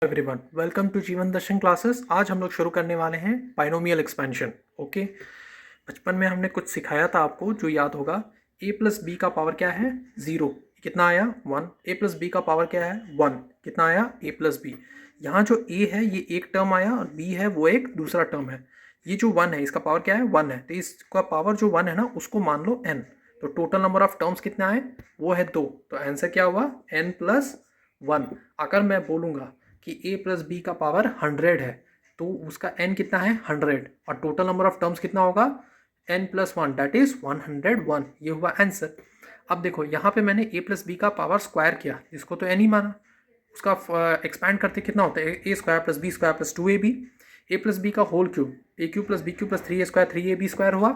Everyone, welcome to जीवन दर्शन classes. आज हम लोग शुरू करने वाले हैं बाइनोमियल एक्सपेंशन। ओके, बचपन में हमने कुछ सिखाया था आपको, जो याद होगा। a प्लस बी का पावर क्या है? 0। कितना आया? 1। a प्लस बी का पावर क्या है? 1। कितना आया? a plus B. यहाँ जो a है ये एक टर्म आया और b है वो एक दूसरा टर्म है। ये जो 1 है इसका पावर क्या है? 1 है, तो इसका पावर जो 1 है ना उसको मान लो n। तो टोटल नंबर ऑफ टर्म्स कितना है? वो है 2। तो आंसर क्या हुआ? n plus 1। अगर मैं बोलूँगा कि a प्लस बी का पावर 100 है तो उसका n कितना है? 100। और टोटल नंबर ऑफ टर्म्स कितना होगा? n plus 1 that is 101। ये हुआ आंसर। अब देखो यहाँ पे मैंने a प्लस बी का पावर स्क्वायर किया, जिसको तो n ही माना। उसका एक्सपैंड करते कितना होता है? A square plus b square plus 2ab। A plus B का whole cube, a cube plus B cube plus 3a square 3ab square हुआ।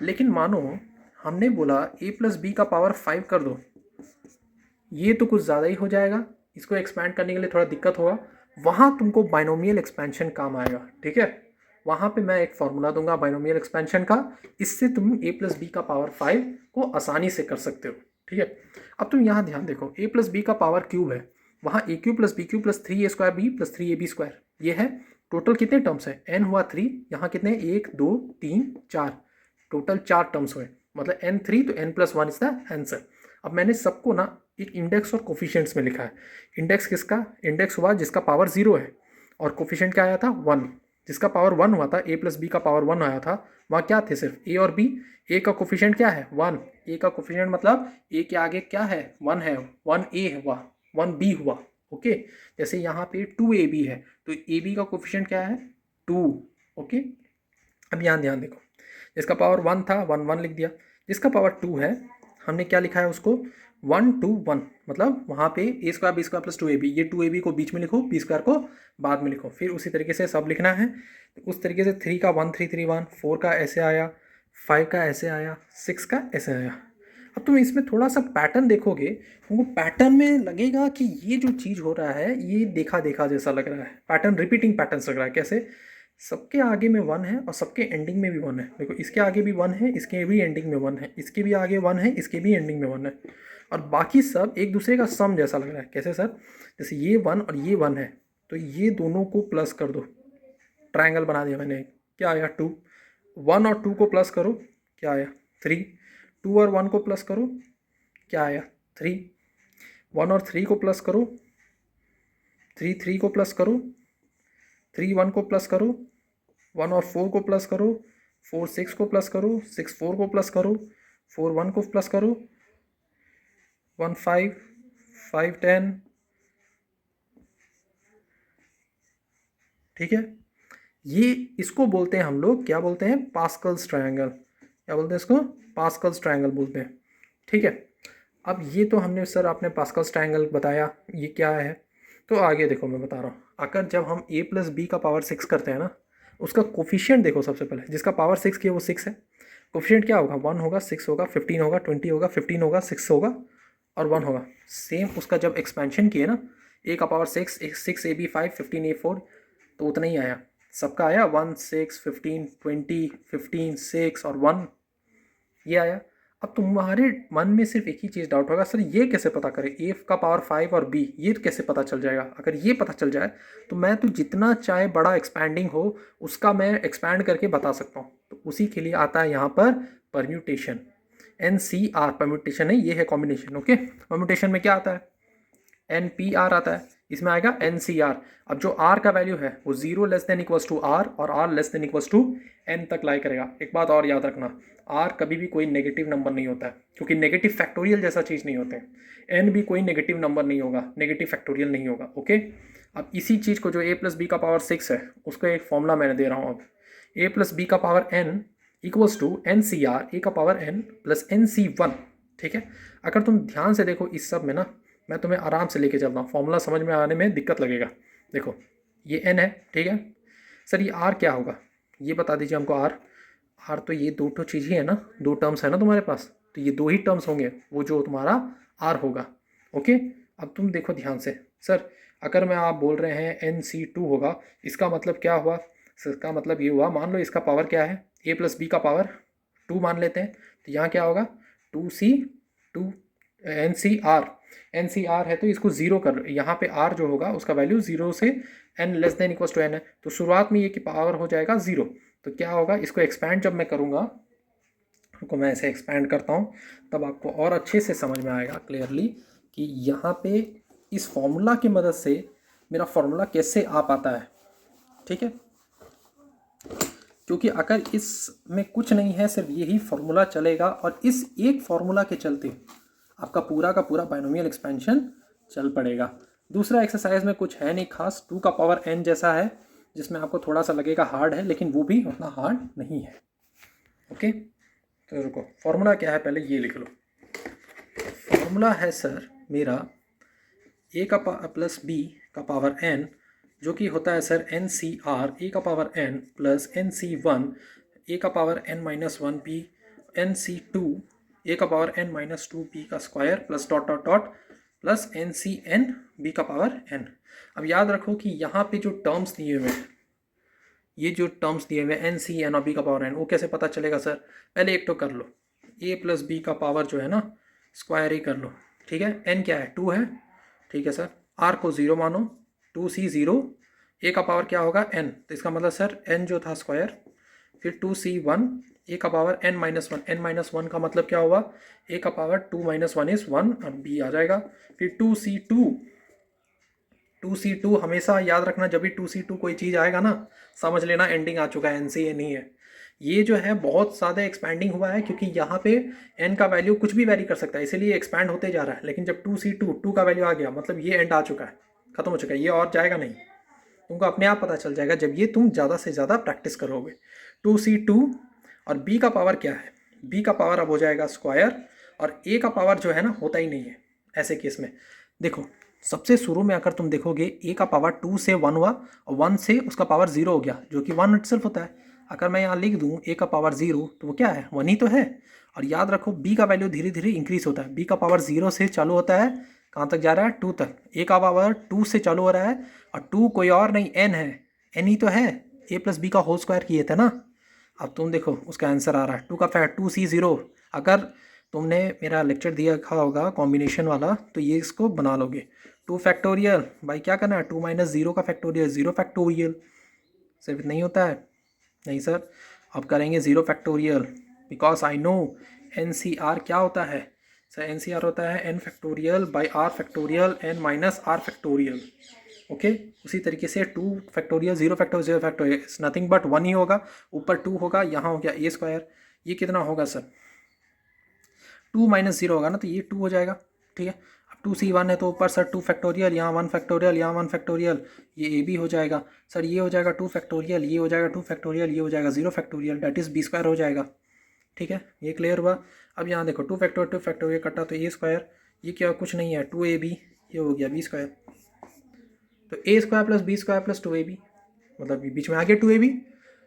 लेकिन मानो हमने बोला a प्लस बी का पावर 5 कर दो, ये तो कुछ ज़्यादा ही हो जाएगा। इसको एक्सपैंड करने के लिए थोड़ा दिक्कत होगा। वहाँ तुमको बाइनोमियल एक्सपेंशन काम आएगा, ठीक है। वहाँ पे मैं एक फॉर्मूला दूंगा बाइनोमियल एक्सपेंशन का। इससे तुम a प्लस बी का पावर 5 को आसानी से कर सकते हो, ठीक है। अब तुम यहाँ ध्यान देखो, a प्लस बी का पावर क्यूब है, वहाँ a cube plus B cube plus 3a square B plus 3ab square, ये है। टोटल कितने टर्म्स है? n हुआ 3। यहाँ कितने? 1 2 3 4, टोटल 4 टर्म्स हुए, मतलब n3। तो n plus 1 is the answer. अब मैंने सबको ना एक इंडेक्स और कोफिशिएंट्स में लिखा है। इंडेक्स किसका? इंडेक्स हुआ जिसका पावर 0 है, और कोफिशिएंट क्या आया था? 1। जिसका पावर 1 हुआ था, a प्लस बी का पावर 1 आया था, वहाँ क्या थे? सिर्फ a और b। a का कोफिशिएंट क्या है? 1। a का कोफिशिएंट मतलब a के आगे क्या है? 1 है। 1a हुआ, 1b हुआ। ओके, जैसे यहाँ पे 2ab है तो ab का कोफिशिएंट क्या है? 2। ओके, अब यहाँ ध्यान देखो, जिसका पावर 1 था 1 1 लिख दिया। जिसका पावर 2 है हमने क्या लिखा है उसको? 1 2 1, मतलब वहाँ पे a square b square plus 2ab, ये 2ab को बीच में लिखो, बी स्क्वायर को बाद में लिखो। फिर उसी तरीके से सब लिखना है। तो उस तरीके से 3 का 1 3 3 1, 4 का ऐसे आया, 5 का ऐसे आया, 6 का ऐसे आया। अब तुम इसमें थोड़ा सा पैटर्न देखोगे, तुमको पैटर्न में लगेगा कि ये जो चीज़ हो रहा है ये देखा देखा जैसा लग रहा है। पैटर्न रिपीटिंग पैटर्न लग रहा है। कैसे? सबके आगे में 1 है और सबके एंडिंग में भी 1 है। देखो, इसके आगे भी 1 है, इसके भी एंडिंग में 1 है, इसके भी आगे 1 है, इसके भी एंडिंग में 1 है। और बाकी सब एक दूसरे का सम जैसा लग रहा है। कैसे सर? जैसे ये 1 और ये 1 है तो ये दोनों को प्लस कर दो, ट्रायंगल बना दिया मैंने। क्या आया? 2। 1 और 2 को प्लस करो, क्या आया? 3। 2 और 1 को प्लस करो, क्या आया? 3। 1 और 3 को प्लस करो, 3 3 को प्लस करो, 3 1 को प्लस करो, 1 और 4 को प्लस करो, 4 6 को प्लस करो, 6 4 को प्लस करो, 4 1 को प्लस करो, 1 5 5 10। ठीक है, ये इसको बोलते हैं हम लोग, क्या बोलते हैं? Pascal's triangle. क्या बोलते हैं इसको? पास्कल्स ट्रायंगल बोलते हैं, ठीक है। अब ये तो हमने सर आपने पास्कल्स ट्रायंगल बताया, ये क्या है। तो आगे देखो मैं बता रहा हूँ। अगर जब हम a प्लस बी का पावर 6 करते हैं ना, उसका कोफिशिएंट देखो। सबसे पहले जिसका पावर 6 किया वो 6 है। कोफिशिएंट क्या होगा? 1 होगा, 6 होगा, 15 होगा, 20 होगा, 15 होगा, 6 होगा और 1 होगा। सेम उसका जब एक्सपेंशन किए ना, a का पावर 6, 6ab 5, 15a4, तो उतना ही आया। सबका आया 1 6 15 20 15 6 और 1, ये आया। अब तुम्हारे मन में सिर्फ एक ही चीज़ डाउट होगा, सर ये कैसे पता करें? ए का पावर 5 और बी, ये कैसे पता चल जाएगा? अगर ये पता चल जाए तो मैं तो जितना चाहे बड़ा एक्सपैंडिंग हो उसका मैं एक्सपैंड करके बता सकता हूँ। तो उसी के लिए आता है यहाँ पर परम्यूटेशन। NCR परम्यूटेशन है, ये है कॉम्बिनेशन। ओके, परम्यूटेशन में क्या आता है? NPR आता है, इसमें आएगा NCR। अब जो R का वैल्यू है वो 0 less than equals to R और R less than equals to N तक लाई करेगा। एक बात और याद रखना, R कभी भी कोई नेगेटिव नंबर नहीं होता है, क्योंकि नेगेटिव फैक्टोरियल जैसा चीज़ नहीं होते हैं। N भी कोई नेगेटिव नंबर नहीं होगा, नेगेटिव फैक्टोरियल नहीं होगा। ओके, अब इसी चीज़ को जो a प्लस बी का पावर 6 है उसको एक फॉर्मूला मैंने दे रहा हूँ। अब a प्लस बी का power n equals to NCR, a का पावर n प्लस NC1। ठीक है, अगर तुम ध्यान से देखो इस सब में ना, मैं तुम्हें आराम से लेके चल रहा हूँ, फॉर्मूला समझ में आने में दिक्कत लगेगा। देखो ये n है, ठीक है। सर ये r क्या होगा? ये बता दीजिए हमको। r तो ये दो तो चीज़ ही है ना, दो टर्म्स है ना तुम्हारे पास, तो ये दो ही टर्म्स होंगे, वो जो तुम्हारा r होगा। ओके, अब तुम देखो ध्यान से। सर अगर मैं आप बोल रहे हैं NC2 होगा, इसका मतलब क्या हुआ? सर इसका मतलब ये हुआ, मान लो इसका पावर क्या है? a प्लस बी का पावर 2 मान लेते हैं, तो यहाँ क्या होगा? 2C 2 NCR। NCR है तो इसको ज़ीरो कर, यहाँ पे R जो होगा उसका वैल्यू 0 से n less than equals to n है, तो शुरुआत में ये की पावर हो जाएगा 0। तो क्या होगा, इसको एक्सपैंड जब मैं करूँगा, को मैं ऐसे एक्सपैंड करता हूँ, तब आपको और अच्छे से समझ में आएगा क्लियरली कि यहाँ पे इस फॉर्मूला की मदद से मेरा फॉर्मूला कैसे आ पाता है। ठीक है, क्योंकि अगर इसमें कुछ नहीं है, सिर्फ यही फॉर्मूला चलेगा और इस एक फॉर्मूला के चलते आपका पूरा का पूरा बाइनोमियल एक्सपेंशन चल पड़ेगा। दूसरा एक्सरसाइज में कुछ है नहीं खास, 2 का पावर n जैसा है, जिसमें आपको थोड़ा सा लगेगा हार्ड है, लेकिन वो भी उतना हार्ड नहीं है। ओके, तो रुको, फॉर्मूला क्या है पहले ये लिख लो। फॉर्मूला है सर मेरा a का प्लस b का पावर n, जो कि होता है सर NCR a का power n plus NC1 a का power n minus 1b NC2 a का पावर n माइनस 2b का square plus dot dot dot plus NCn b का पावर n। अब याद रखो कि यहाँ पे जो टर्म्स दिए हुए हैं, ये जो टर्म्स दिए हुए NCn और b का पावर n, वो कैसे पता चलेगा सर? पहले एक तो कर लो, a प्लस b का पावर जो है ना स्क्वायर ही कर लो। ठीक है, n क्या है 2 है। ठीक है सर, r को 0 मानो, 2c 0, a का पावर क्या होगा n, तो इसका मतलब सर n जो था स्क्वायर, फिर 2c 1, a का power n minus 1, n minus 1 का मतलब क्या हुआ, a का पावर 2 माइनस 1 इज 1 और b आ जाएगा। फिर 2c2 हमेशा याद रखना, जब भी 2c2 कोई चीज़ आएगा ना समझ लेना एंडिंग आ चुका है, NCA नहीं है। ये जो है बहुत ज़्यादा एक्सपैंडिंग हुआ है, क्योंकि यहाँ पे n का वैल्यू कुछ भी वेरी कर सकता है, इसीलिए एक्सपैंड होते जा रहा है। लेकिन जब 2c2 का वैल्यू आ गया, मतलब ये एंड आ चुका है, खत्म हो चुका है, ये और जाएगा नहीं। तुमको अपने आप पता चल जाएगा जब ये तुम ज़्यादा से ज़्यादा प्रैक्टिस करोगे। 2c2 और b का पावर क्या है, b का पावर अब हो जाएगा स्क्वायर, और a का पावर जो है ना होता ही नहीं है ऐसे केस में। देखो सबसे शुरू में अगर तुम देखोगे a का पावर 2 से 1 हुआ और 1 से उसका पावर 0 हो गया, जो कि 1 इटसेल्फ होता है। अगर मैं यहाँ लिख दूँ a का पावर 0, तो वो क्या है, 1 ही तो है। और याद रखो b का वैल्यू धीरे धीरे इंक्रीज होता है, b का पावर 0 से चालू होता है, कहाँ तक जा रहा है 2 तक। a का पावर 2 से चालू हो रहा है, और 2 कोई और नहीं n है, n ही तो है, a प्लस b का होल स्क्वायर किए थे ना। अब तुम देखो उसका आंसर आ रहा है 2 का फैक्टर 2c0। अगर तुमने मेरा लेक्चर दिया रखा होगा कॉम्बिनेशन वाला, तो ये इसको बना लोगे 2 फैक्टोरियल, भाई क्या करना है 2 माइनस 0 का फैक्टोरियल 0 फैक्टोरियल, सिर्फ नहीं होता है, नहीं सर। अब करेंगे 0 factorial, because I know NCR क्या होता है सर, NCR होता है n factorial by r factorial n minus r factorial. Okay, उसी तरीके से 2 factorial 0 factorial 0 factorial nothing but 1 ही होगा, ऊपर 2 होगा, यहाँ हो गया a स्क्वायर। ये कितना होगा सर, 2 माइनस 0 होगा ना, तो ये 2 हो जाएगा। ठीक है, अब 2c1 है तो ऊपर सर 2 फैक्टोरियल, यहाँ 1 फैक्टोरियल, यहाँ 1 फैक्टोरियल, ये a भी हो जाएगा सर, ये हो जाएगा 2 फैक्टोरियल, ये हो जाएगा 2 फैक्टोरियल, ये हो जाएगा 0 factorial, that is b square हो जाएगा। ठीक है, ये क्लियर हुआ। अब यहाँ देखो 2 फैक्टोरियल कटा तो a स्क्वायर, ये क्या कुछ नहीं है 2ab, ये हो गया b स्क्वायर। तो a square plus b square plus 2ab, मतलब बीच में आ गया 2ab।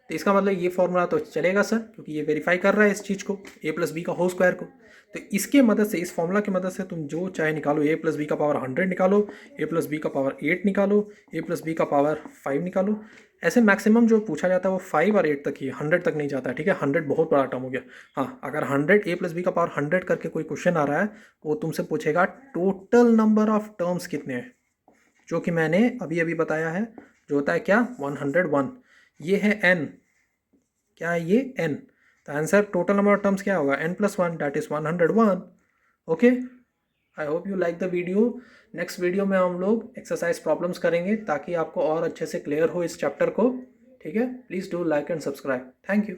तो इसका मतलब ये फॉर्मूला तो चलेगा सर, क्योंकि ये वेरीफाई कर रहा है इस चीज़ को, a प्लस बी का होल स्क्वायर को। तो इसके मदद से, इस फॉर्मूला की मदद से तुम जो चाहे निकालो, a प्लस बी का पावर 100 निकालो, a प्लस बी का पावर 8 निकालो, a प्लस बी का पावर 5 निकालो। ऐसे मैक्सिमम जो पूछा जाता है वो 5 और 8 तक ही, 100 तक नहीं जाता है। ठीक है, 100 बहुत बड़ा टर्म हो गया। हाँ, अगर 100 a प्लस बी का पावर 100 करके कोई क्वेश्चन आ रहा है, वो तुमसे पूछेगा टोटल नंबर ऑफ टर्म्स कितने हैं, जो कि मैंने अभी अभी बताया है, जो होता है क्या 101। ये है n, क्या है ये n, तो answer total number of terms क्या होगा n+1, that is 101। Okay, I hope you like the video. Next video में हम लोग एक्सरसाइज प्रॉब्लम्स करेंगे, ताकि आपको और अच्छे से क्लियर हो इस चैप्टर को। ठीक है, please do like and subscribe. Thank you.